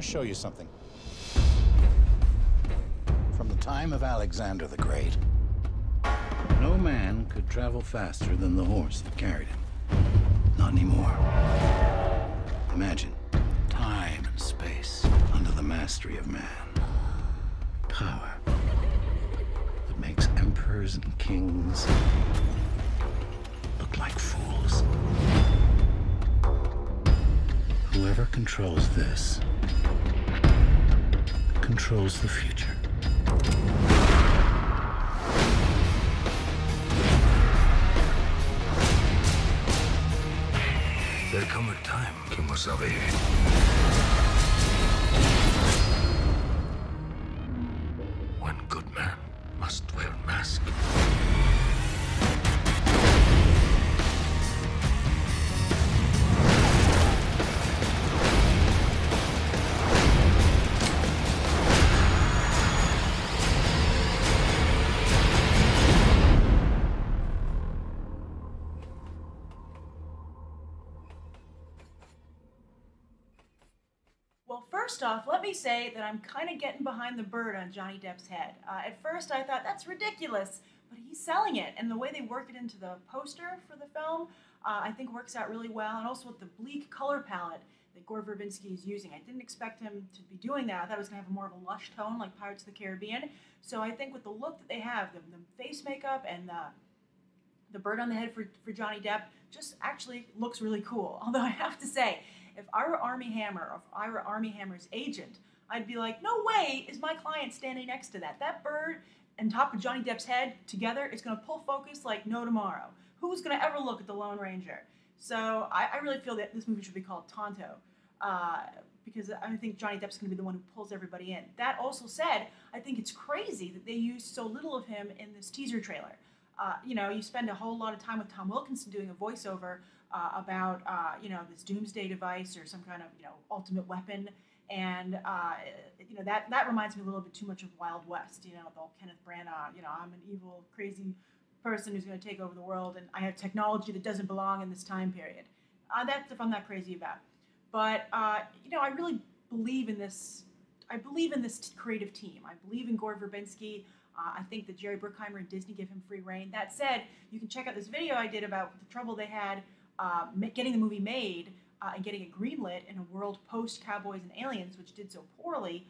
show you something. From the time of Alexander the Great, no man could travel faster than the horse that carried him. Not anymore. Imagine time and space under the mastery of man. Power that makes emperors and kings look like fools. Whoever controls this controls the future. There come a time, Kimosabe, when good man must wear mask. Well, first off, let me say that I'm kind of getting behind the bird on Johnny Depp's head. At first, I thought, that's ridiculous, but he's selling it, and the way they work it into the poster for the film, I think works out really well, and also with the bleak color palette that Gore Verbinski is using. I didn't expect him to be doing that. I thought it was going to have more of a lush tone like Pirates of the Caribbean. So I think with the look that they have, the face makeup and the bird on the head for Johnny Depp just actually looks really cool. Although I have to say, if I were Armie Hammer, or if I were Armie Hammer's agent, I'd be like, no way is my client standing next to that. That bird and top of Johnny Depp's head together is going to pull focus like no tomorrow. Who's going to ever look at the Lone Ranger? So I really feel that this movie should be called Tonto, because I think Johnny Depp's going to be the one who pulls everybody in. That also said, I think it's crazy that they used so little of him in this teaser trailer. You know, you spend a whole lot of time with Tom Wilkinson doing a voiceover about, you know, this doomsday device or some kind of, you know, ultimate weapon. And, you know, that reminds me a little bit too much of Wild West, you know, the old Kenneth Branagh, you know, I'm an evil, crazy person who's going to take over the world, and I have technology that doesn't belong in this time period. That stuff I'm not crazy about. But, you know, I really believe in this. I believe in this creative team. I believe in Gore Verbinski. I think that Jerry Bruckheimer and Disney give him free reign. That said, you can check out this video I did about the trouble they had getting the movie made and getting it greenlit in a world post-Cowboys and Aliens, which did so poorly.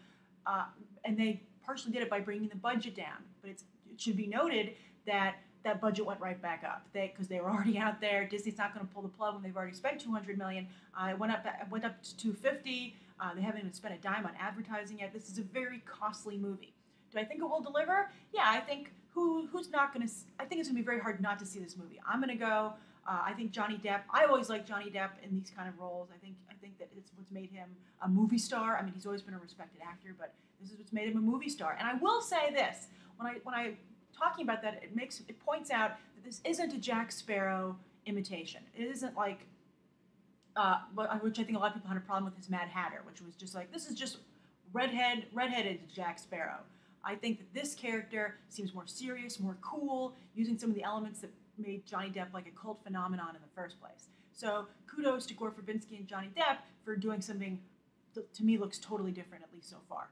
And they partially did it by bringing the budget down. But it should be noted that that budget went right back up because they were already out there. Disney's not going to pull the plug when they've already spent $200 million. It went up to $250. They haven't even spent a dime on advertising yet. This is a very costly movie. Do I think it will deliver? Yeah, I think who's not going to? I think it's going to be very hard not to see this movie. I'm going to go. I think Johnny Depp. I always like Johnny Depp in these kind of roles. I think that it's what's made him a movie star. I mean, he's always been a respected actor, but this is what's made him a movie star. And I will say this: when I talking about that, it points out that this isn't a Jack Sparrow imitation. It isn't like which I think a lot of people had a problem with his Mad Hatter, which was just like, this is just redheaded Jack Sparrow. I think that this character seems more serious, more cool, using some of the elements that made Johnny Depp like a cult phenomenon in the first place. So kudos to Gore Verbinski and Johnny Depp for doing something that to me looks totally different, at least so far.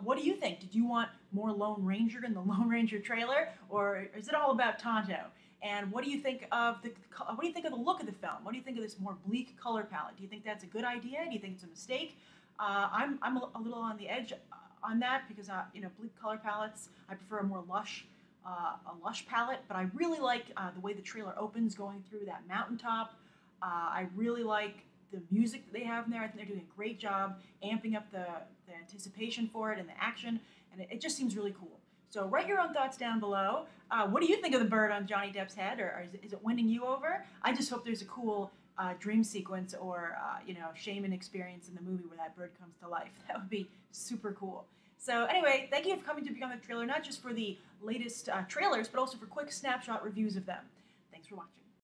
What do you think? Did you want more Lone Ranger in the Lone Ranger trailer, or is it all about Tonto? And what do you think of the look of the film? What do you think of this more bleak color palette? Do you think that's a good idea? Do you think it's a mistake? I'm a little on the edge on that because you know, bleak color palettes, I prefer a more lush palette. But I really like the way the trailer opens, going through that mountaintop. I really like the music that they have in there. I think they're doing a great job amping up the anticipation for it and the action, and it just seems really cool. So write your own thoughts down below. What do you think of the bird on Johnny Depp's head, or is it winning you over? I just hope there's a cool dream sequence or you know, shaman experience in the movie where that bird comes to life. That would be super cool. So anyway, thank you for coming to Beyond the Trailer, not just for the latest trailers, but also for quick snapshot reviews of them. Thanks for watching.